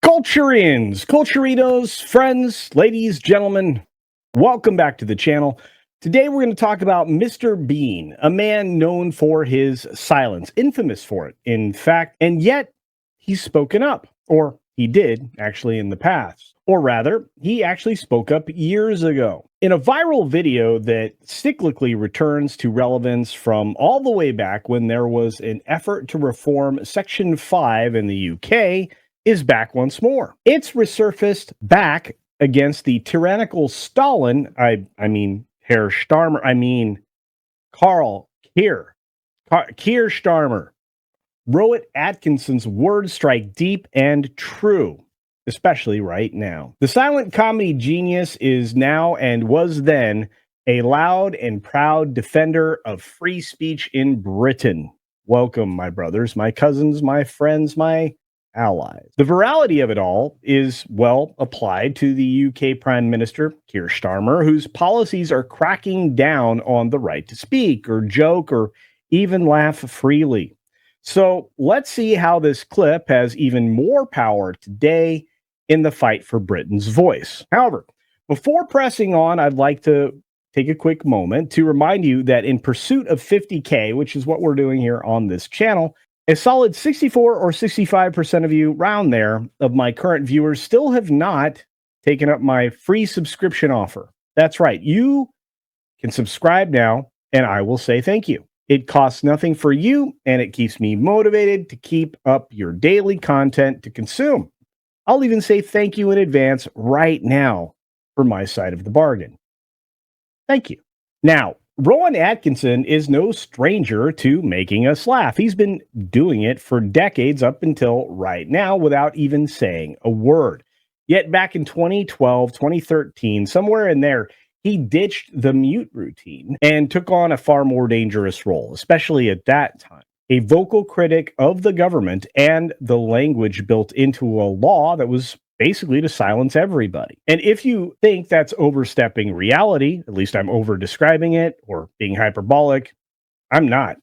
Culturians, Culturitos, friends, ladies, gentlemen, welcome back to the channel. Today we're going to talk about Mr. Bean, a man known for his silence, infamous for it, in fact, and yet he's spoken up, or he did actually in the past. Or rather, he actually spoke up years ago. In a viral video that cyclically returns to relevance from all the way back when there was an effort to reform Section 5 in the UK, is back once more. It's resurfaced back against the tyrannical Stalin, I mean Herr Starmer, Keir, Keir Starmer. Rowan Atkinson's words strike deep and true, especially right now. The silent comedy genius is now and was then a loud and proud defender of free speech in Britain. Welcome, my brothers, my cousins, my friends, my allies. The virality of it all is well applied to the UK Prime Minister, Keir Starmer, whose policies are cracking down on the right to speak or joke or even laugh freely. So let's see how this clip has even more power today in the fight for Britain's voice. However, before pressing on, I'd like to take a quick moment to remind you that in pursuit of 50K, which is what we're doing here on this channel, a solid 64 or 65% of you round there of my current viewers still have not taken up my free subscription offer. That's right. You can subscribe now, and I will say thank you. It costs nothing for you, and it keeps me motivated to keep up your daily content to consume. I'll even say thank you in advance right now for my side of the bargain. Thank you. Now, Rowan Atkinson is no stranger to making us laugh. He's been doing it for decades up until right now without even saying a word. Yet back in 2012, 2013, somewhere in there, he ditched the mute routine and took on a far more dangerous role, especially at that time. A vocal critic of the government and the language built into a law that was basically to silence everybody. And if you think that's overstepping reality, at least I'm over describing it or being hyperbolic, I'm not.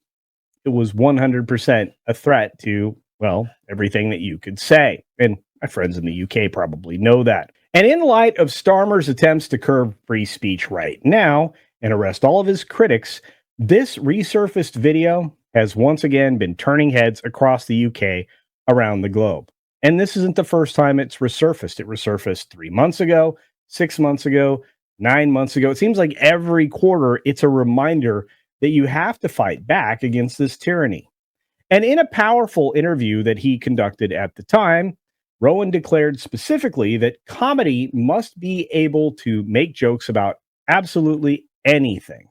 It was 100% a threat to, well, everything that you could say. And my friends in the UK probably know that. And in light of Starmer's attempts to curb free speech right now and arrest all of his critics, this resurfaced video has once again been turning heads across the UK around the globe. And this isn't the first time it's resurfaced. It resurfaced 3 months ago, 6 months ago, 9 months ago. It seems like every quarter it's a reminder that you have to fight back against this tyranny. And in a powerful interview that he conducted at the time, Rowan declared specifically that comedy must be able to make jokes about absolutely anything.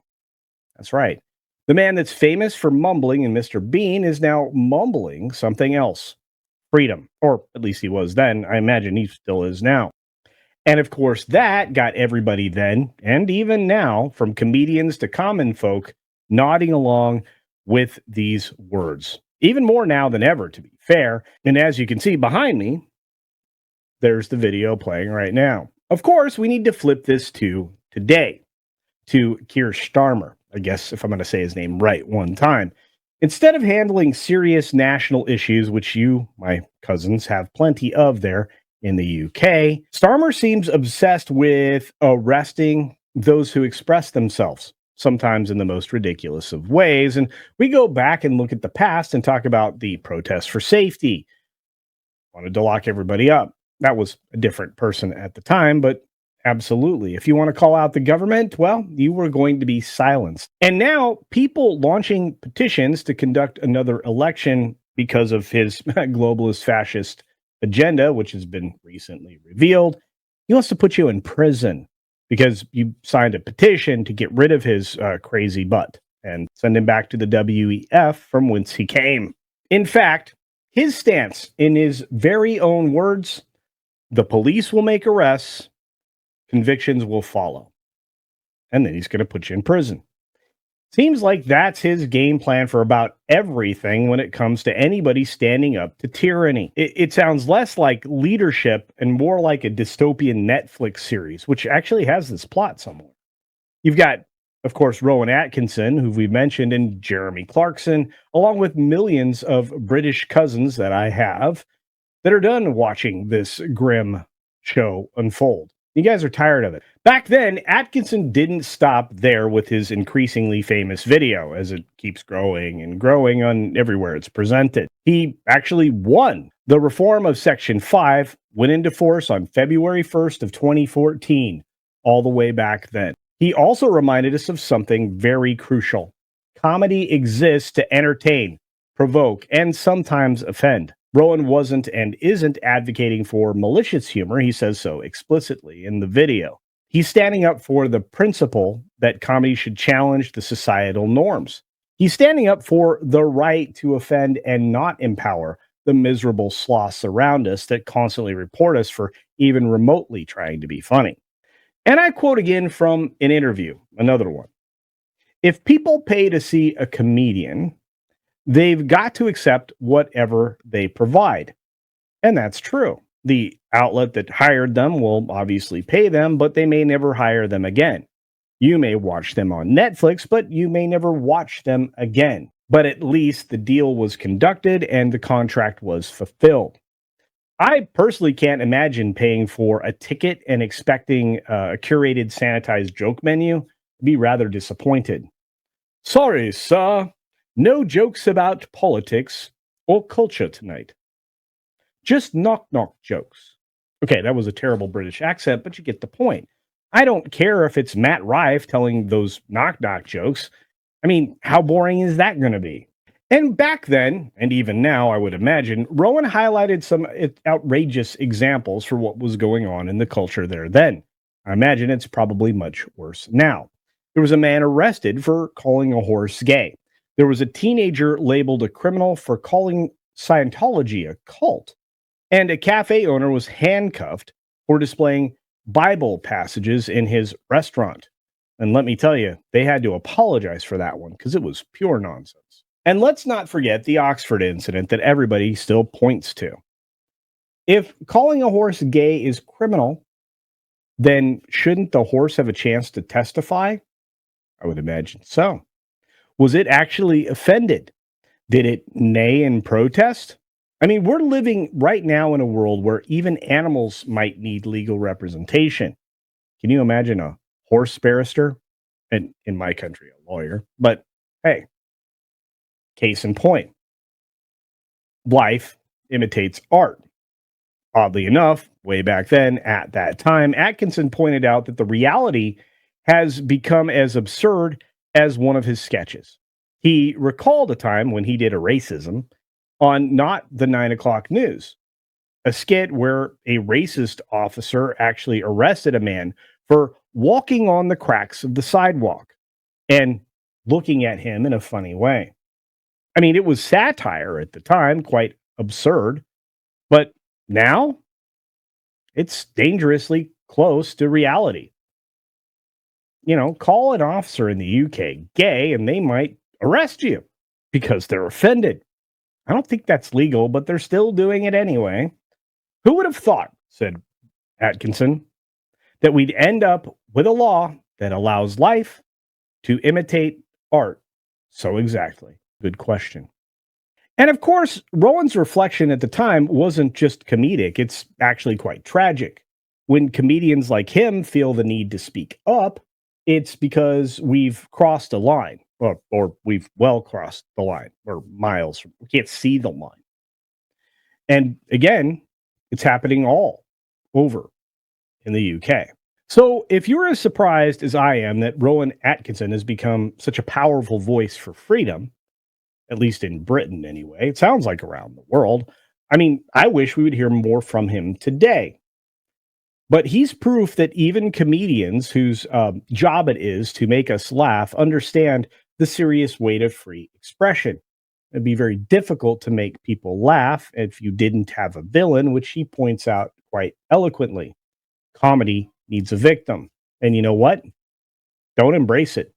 That's right. The man that's famous for mumbling in Mr. Bean is now mumbling something else. Freedom, or at least he was then. I imagine he still is now. And of course, that got everybody then, and even now, from comedians to common folk, nodding along with these words. Even more now than ever, to be fair. And as you can see behind me, there's the video playing right now. Of course, we need to flip this to today, to Keir Starmer. I guess if I'm going to say his name right one time. Instead of handling serious national issues, which you, my cousins, have plenty of there in the UK, Starmer seems obsessed with arresting those who express themselves, sometimes in the most ridiculous of ways. And we go back and look at the past and talk about the protests for safety. Wanted to lock everybody up. That was a different person at the time, but absolutely. If you want to call out the government, well, you were going to be silenced. And now people launching petitions to conduct another election because of his globalist fascist agenda, which has been recently revealed. He wants to put you in prison because you signed a petition to get rid of his crazy butt and send him back to the WEF from whence he came. In fact, his stance, in his very own words, the police will make arrests, convictions will follow. And then he's going to put you in prison. Seems like that's his game plan for about everything when it comes to anybody standing up to tyranny. It sounds less like leadership and more like a dystopian Netflix series, which actually has this plot somewhere. You've got, of course, Rowan Atkinson, who we mentioned, and Jeremy Clarkson, along with millions of British cousins that I have, that are done watching this grim show unfold. You guys are tired of it. Back then, Atkinson didn't stop there with his increasingly famous video as it keeps growing and growing on everywhere it's presented. He actually won. The reform of Section 5 went into force on February 1st of 2014, all the way back then. He also reminded us of something very crucial. Comedy exists to entertain, provoke, and sometimes offend. Rowan wasn't and isn't advocating for malicious humor. He says so explicitly in the video. He's standing up for the principle that comedy should challenge the societal norms. He's standing up for the right to offend and not empower the miserable sloths around us that constantly report us for even remotely trying to be funny. And I quote again from an interview, another one. If people pay to see a comedian, they've got to accept whatever they provide. And that's true. The outlet that hired them will obviously pay them, but they may never hire them again. You may watch them on Netflix, but you may never watch them again. But at least the deal was conducted and the contract was fulfilled. I personally can't imagine paying for a ticket and expecting a curated, sanitized joke menu. I'd be rather disappointed. Sorry, sir. No jokes about politics or culture tonight. Just knock-knock jokes. Okay, that was a terrible British accent, but you get the point. I don't care if it's Matt Rife telling those knock-knock jokes. I mean, how boring is that going to be? And back then, and even now, I would imagine, Rowan highlighted some outrageous examples for what was going on in the culture there then. I imagine it's probably much worse now. There was a man arrested for calling a horse gay. There was a teenager labeled a criminal for calling Scientology a cult. And a cafe owner was handcuffed for displaying Bible passages in his restaurant. And let me tell you, they had to apologize for that one because it was pure nonsense. And let's not forget the Oxford incident that everybody still points to. If calling a horse gay is criminal, then shouldn't the horse have a chance to testify? I would imagine so. Was it actually offended? Did it neigh in protest? I mean, we're living right now in a world where even animals might need legal representation. Can you imagine a horse barrister? And in my country, a lawyer. But hey, case in point, life imitates art. Oddly enough, way back then, at that time, Atkinson pointed out that the reality has become as absurd as one of his sketches. He recalled a time when he did a racism on Not the 9 o'clock news, a skit where a racist officer actually arrested a man for walking on the cracks of the sidewalk and looking at him in a funny way. I mean, it was satire at the time, quite absurd, but now it's dangerously close to reality. You know, call an officer in the UK gay and they might arrest you because they're offended. I don't think that's legal, but they're still doing it anyway. Who would have thought, said Atkinson, that we'd end up with a law that allows life to imitate art so exactly? Good question. And of course, Rowan's reflection at the time wasn't just comedic, it's actually quite tragic. When comedians like him feel the need to speak up, it's because we've crossed a line, or we've well crossed the line. We're miles from, we can't see the line. And again, it's happening all over in the UK. So if you're as surprised as I am that Rowan Atkinson has become such a powerful voice for freedom, at least in Britain anyway, it sounds like around the world. I mean, I wish we would hear more from him today. But he's proof that even comedians whose job it is to make us laugh understand the serious weight of free expression. It'd be very difficult to make people laugh if you didn't have a villain, which he points out quite eloquently. Comedy needs a victim. And you know what? Don't embrace it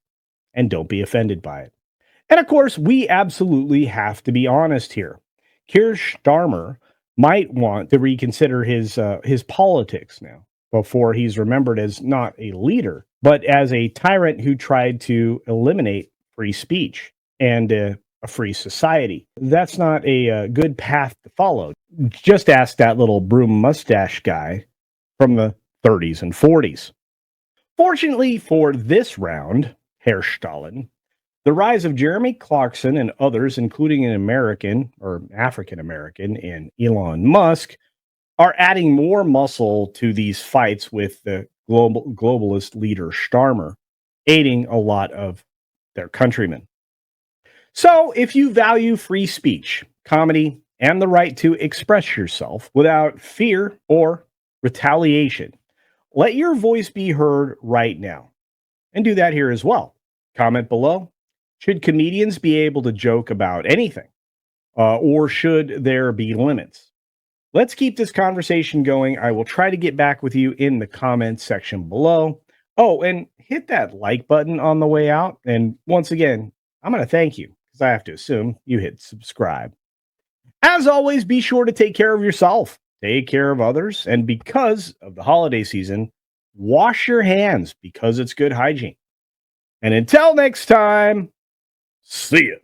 and don't be offended by it. And of course, we absolutely have to be honest here. Keir Starmer might want to reconsider his politics now before he's remembered as not a leader, but as a tyrant who tried to eliminate free speech. And a free society. That's not a good path to follow. Just ask that little broom mustache guy from the 30s and 40s. Fortunately for this round, Herr Stalin, the rise of Jeremy Clarkson and others, including an American or African American and Elon Musk, are adding more muscle to these fights with the globalist leader Starmer, aiding a lot of their countrymen. So, if you value free speech, comedy, and the right to express yourself without fear or retaliation, let your voice be heard right now. And do that here as well. Comment below. Should comedians be able to joke about anything? Or should there be limits? Let's keep this conversation going. I will try to get back with you in the comments section below. Oh, and hit that like button on the way out. And once again, I'm going to thank you because I have to assume you hit subscribe. As always, be sure to take care of yourself, take care of others, and because of the holiday season, wash your hands because it's good hygiene. And until next time, see ya.